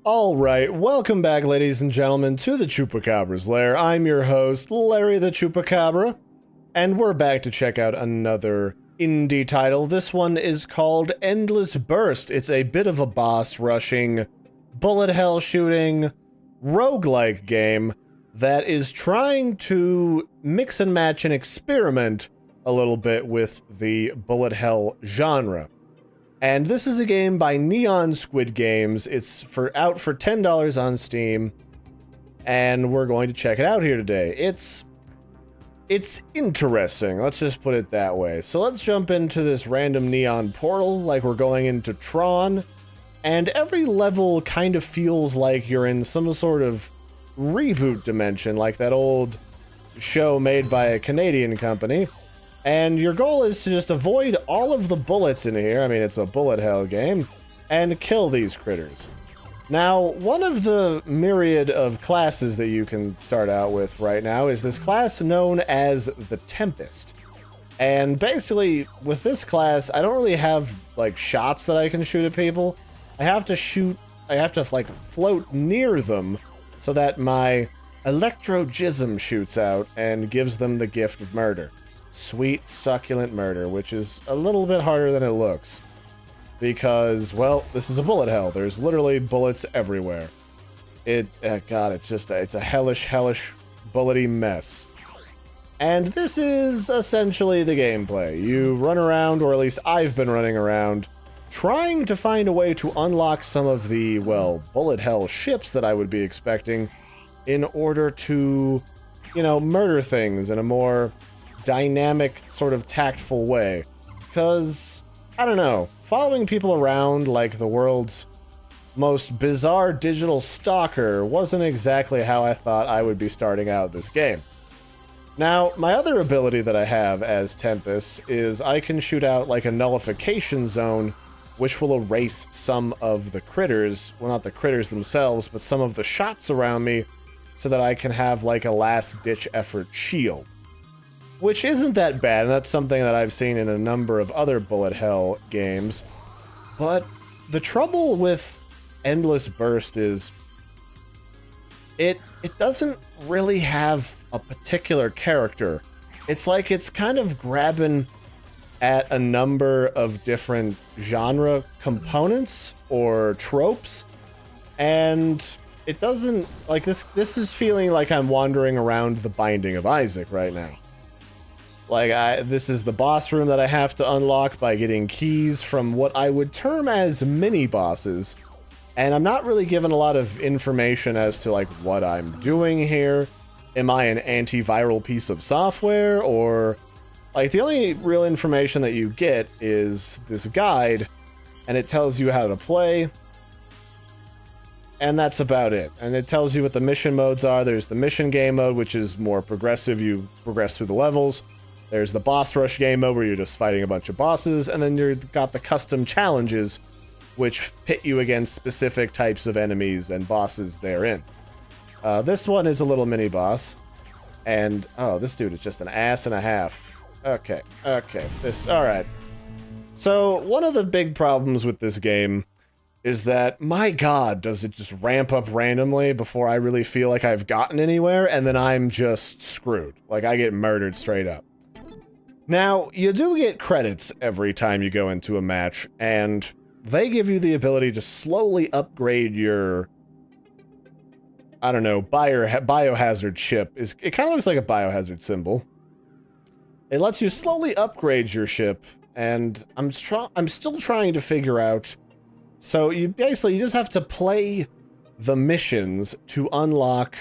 Alright, welcome back ladies and gentlemen to the Chupacabra's Lair. I'm your host, Larry the Chupacabra, and we're back to check out another indie title. This one is called Endless Burst. It's a bit of a boss rushing, bullet hell shooting, roguelike game that is trying to mix and match and experiment a little bit with the bullet hell genre. And this is a game by Neon Squid Games. It's out for $10 on Steam, and we're going to check it out here today. It's interesting, let's just put it that way. So let's jump into this random neon portal like we're going into Tron, and every level kind of feels like you're in some sort of reboot dimension, like that old show made by a Canadian company. And your goal is to just avoid all of the bullets in here, I mean it's a bullet hell game, and kill these critters. Now, one of the myriad of classes that you can start out with right now is this class known as the Tempest. And basically, with this class, I don't really have, like, shots that I can shoot at people. I have to, like, float near them so that my electro-jism shoots out and gives them the gift of murder. Sweet, succulent murder, which is a little bit harder than it looks. Because, well, this is a bullet hell. There's literally bullets everywhere. God, it's a hellish, bullety mess. And this is essentially the gameplay. You run around, or at least I've been running around, trying to find a way to unlock some of the, well, bullet hell ships that I would be expecting in order to, you know, murder things in a more dynamic, sort of tactful way. Because, I don't know, following people around like the world's most bizarre digital stalker wasn't exactly how I thought I would be starting out this game. Now, my other ability that I have as Tempest is I can shoot out like a nullification zone, which will erase some of the critters, well, not the critters themselves, but some of the shots around me, so that I can have like a last-ditch effort shield. Which isn't that bad, and that's something that I've seen in a number of other bullet hell games. But the trouble with Endless Burst is it doesn't really have a particular character. It's like it's kind of grabbing at a number of different genre components or tropes, and it doesn't, like, this is feeling like I'm wandering around the Binding of Isaac right now. Like, this is the boss room that I have to unlock by getting keys from what I would term as mini-bosses. And I'm not really given a lot of information as to, like, what I'm doing here. Am I an antiviral piece of software? Or, like, the only real information that you get is this guide, and it tells you how to play. And that's about it. And it tells you what the mission modes are. There's the mission game mode, which is more progressive. You progress through the levels. There's the boss rush game mode where you're just fighting a bunch of bosses, and then you've got the custom challenges, which pit you against specific types of enemies and bosses therein. This one is a little mini-boss, and, oh, this dude is just an ass and a half. Okay, alright. So, one of the big problems with this game is that, my god, does it just ramp up randomly before I really feel like I've gotten anywhere, and then I'm just screwed. Like, I get murdered straight up. Now, you do get credits every time you go into a match, and they give you the ability to slowly upgrade your, I don't know, biohazard ship. It kind of looks like a biohazard symbol. It lets you slowly upgrade your ship, and I'm still trying to figure out. So you just have to play the missions to unlock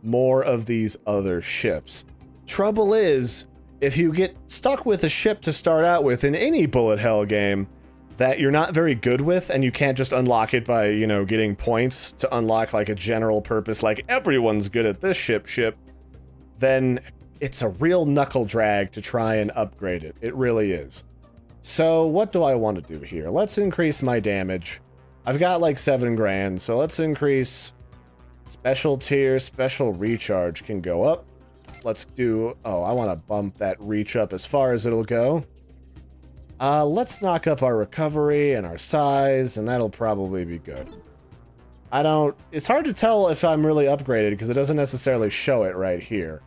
more of these other ships. Trouble is, if you get stuck with a ship to start out with in any bullet hell game that you're not very good with, and you can't just unlock it by, you know, getting points to unlock like a general purpose, like everyone's good at this ship, then it's a real knuckle drag to try and upgrade it. It really is. So what do I want to do here? Let's increase my damage. I've got like 7 grand, so let's increase special tier, special recharge can go up. Let's do, oh, I want to bump that reach up as far as it'll go. Let's knock up our recovery and our size, and that'll probably be good. I don't... It's hard to tell if I'm really upgraded because it doesn't necessarily show it right here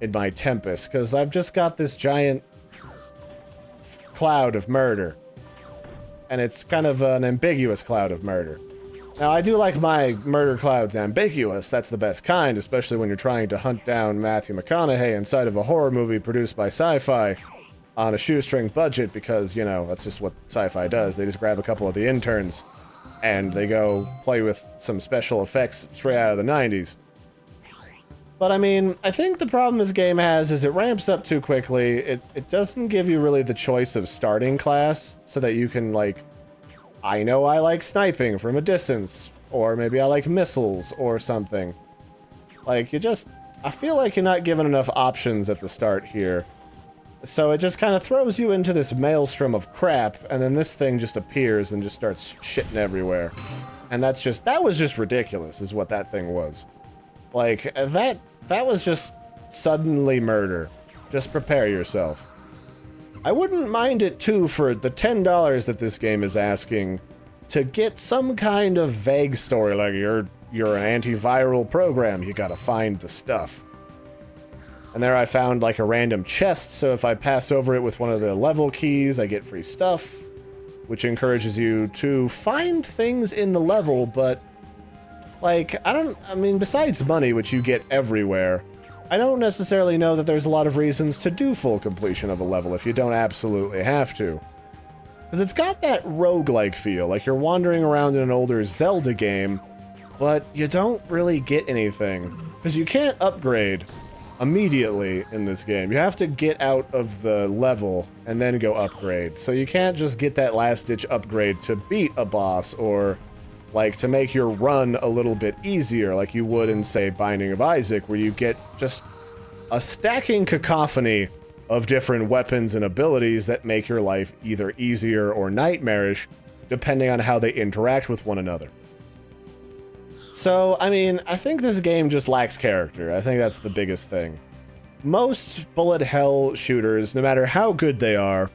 in my Tempest, because I've just got this giant cloud of murder. And it's kind of an ambiguous cloud of murder. Now, I do like my murder clouds ambiguous. That's the best kind, especially when you're trying to hunt down Matthew McConaughey inside of a horror movie produced by Sci-Fi on a shoestring budget, because, you know, that's just what Sci-Fi does. They just grab a couple of the interns and they go play with some special effects straight out of the 90s. But I mean, I think the problem this game has is it ramps up too quickly. It doesn't give you really the choice of starting class so that you can, like, I know I like sniping from a distance, or maybe I like missiles or something. Like, I feel like you're not given enough options at the start here. So it just kind of throws you into this maelstrom of crap, and then this thing just appears and just starts shitting everywhere. And that was just ridiculous, is what that thing was. Like, that was just suddenly murder. Just prepare yourself. I wouldn't mind it, too, for the $10 that this game is asking to get some kind of vague story, like you're an antiviral program, you gotta find the stuff. And there I found, like, a random chest, so if I pass over it with one of the level keys, I get free stuff, which encourages you to find things in the level, but, like, I mean, besides money, which you get everywhere, I don't necessarily know that there's a lot of reasons to do full completion of a level if you don't absolutely have to. Because it's got that roguelike feel, like you're wandering around in an older Zelda game, but you don't really get anything. Because you can't upgrade immediately in this game. You have to get out of the level and then go upgrade. So you can't just get that last-ditch upgrade to beat a boss, or like to make your run a little bit easier like you would in, say, Binding of Isaac, where you get just a stacking cacophony of different weapons and abilities that make your life either easier or nightmarish, depending on how they interact with one another. So, I mean, I think this game just lacks character. I think that's the biggest thing. Most bullet hell shooters, no matter how good they are,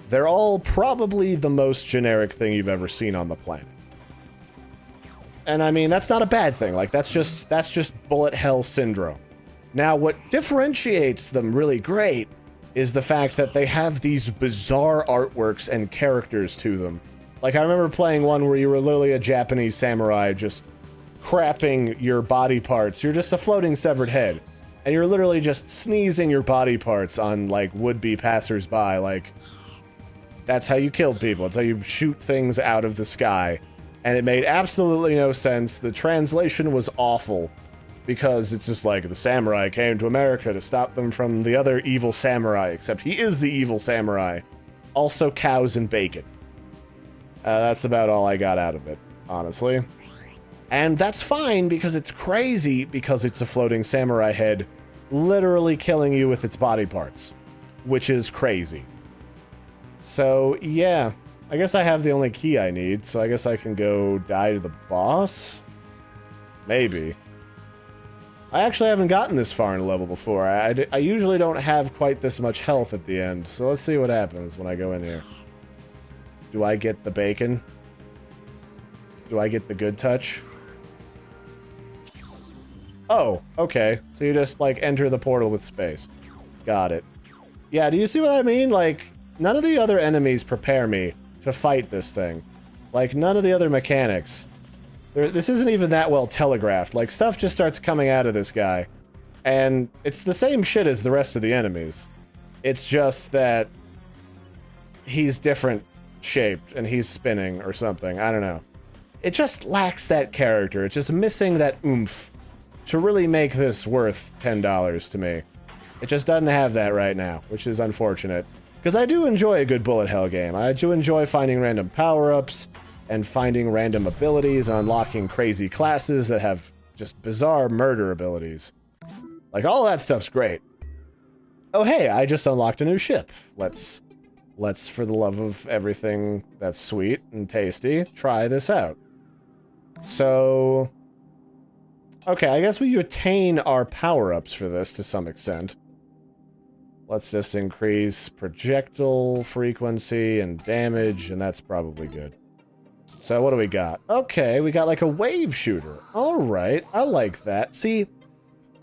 they're all probably the most generic thing you've ever seen on the planet. And I mean, that's not a bad thing. Like, that's just bullet hell syndrome. Now, what differentiates them really great is the fact that they have these bizarre artworks and characters to them. Like, I remember playing one where you were literally a Japanese samurai just crapping your body parts. You're just a floating severed head. And you're literally just sneezing your body parts on, like, would-be passersby. Like, that's how you killed people. It's how you shoot things out of the sky. And it made absolutely no sense. The translation was awful. Because it's just like, the samurai came to America to stop them from the other evil samurai. Except he is the evil samurai. Also cows and bacon. That's about all I got out of it, honestly. And that's fine, because it's crazy, because it's a floating samurai head literally killing you with its body parts. Which is crazy. So, yeah. I guess I have the only key I need, so I guess I can go die to the boss? Maybe. I actually haven't gotten this far in a level before. I usually don't have quite this much health at the end, so let's see what happens when I go in here. Do I get the bacon? Do I get the good touch? Oh, okay. So you just, like, enter the portal with space. Got it. Yeah, do you see what I mean? Like, none of the other enemies prepare me to fight this thing. Like, none of the other mechanics. This isn't even that well telegraphed. Like, stuff just starts coming out of this guy. And it's the same shit as the rest of the enemies. It's just that he's different shaped and he's spinning or something. I don't know. It just lacks that character. It's just missing that oomph to really make this worth $10 to me. It just doesn't have that right now, which is unfortunate. Because I do enjoy a good bullet hell game. I do enjoy finding random power-ups and finding random abilities and unlocking crazy classes that have just bizarre murder abilities. Like, all that stuff's great. Oh hey, I just unlocked a new ship. Let's, for the love of everything that's sweet and tasty, try this out. So, okay, I guess we attain our power-ups for this to some extent. Let's just increase projectile frequency and damage, and that's probably good. So what do we got? Okay, we got like a wave shooter. All right, I like that. See,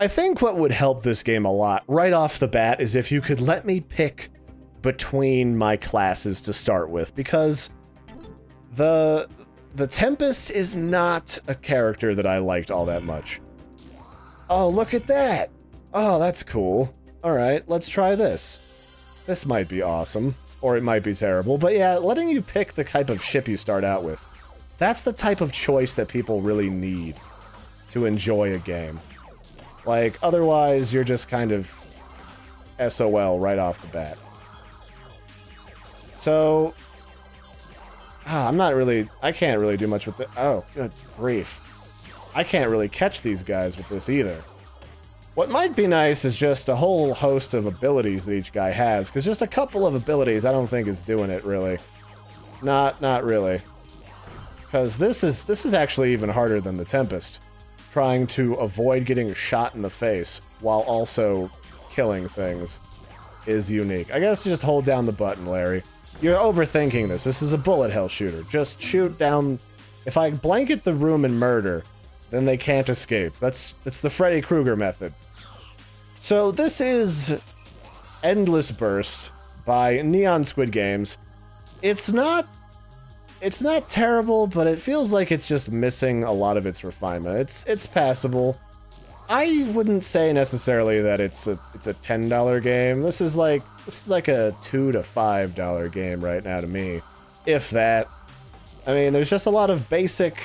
I think what would help this game a lot right off the bat is if you could let me pick between my classes to start with, because the Tempest is not a character that I liked all that much. Oh, look at that. Oh, that's cool. All right, let's try this. This might be awesome, or it might be terrible, but yeah, letting you pick the type of ship you start out with, that's the type of choice that people really need to enjoy a game. Like, otherwise, you're just kind of SOL right off the bat. So, I can't really do much with it. Oh, good grief. I can't really catch these guys with this either. What might be nice is just a whole host of abilities that each guy has, because just a couple of abilities I don't think is doing it, really. Not really. Because this is actually even harder than the Tempest. Trying to avoid getting shot in the face while also killing things is unique. I guess just hold down the button, Larry. You're overthinking this. This is a bullet hell shooter. Just shoot down. If I blanket the room and murder, then they can't escape. That's the Freddy Krueger method. So this is Endless Burst by Neon Squid Games. It's not terrible, but it feels like it's just missing a lot of its refinement. It's passable. I wouldn't say necessarily that it's a $10 game. This is like a $2 to $5 game right now to me, if that. I mean, there's just a lot of basic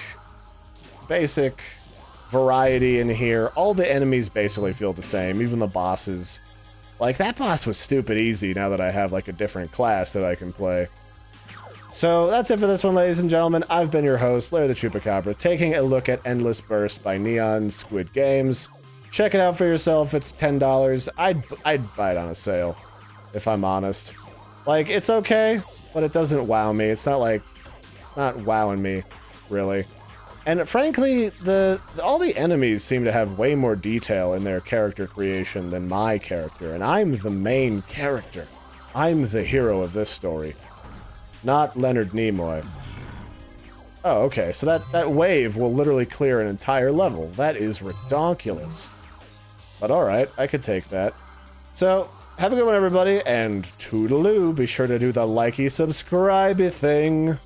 variety in here. All the enemies basically feel the same, even the bosses. Like, that boss was stupid easy now that I have, like, a different class that I can play. So, that's it for this one, ladies and gentlemen. I've been your host, Larry the Chupacabra, taking a look at Endless Burst by Neon Squid Games. Check it out for yourself. It's $10. I'd buy it on a sale, if I'm honest. Like, it's okay, but it doesn't wow me. It's not wowing me, really. And frankly, all the enemies seem to have way more detail in their character creation than my character, and I'm the main character. I'm the hero of this story, not Leonard Nimoy. Oh, okay, so that wave will literally clear an entire level. That is redonkulous. But alright, I could take that. So, have a good one, everybody, and toodaloo. Be sure to do the likey, subscribe-y thing.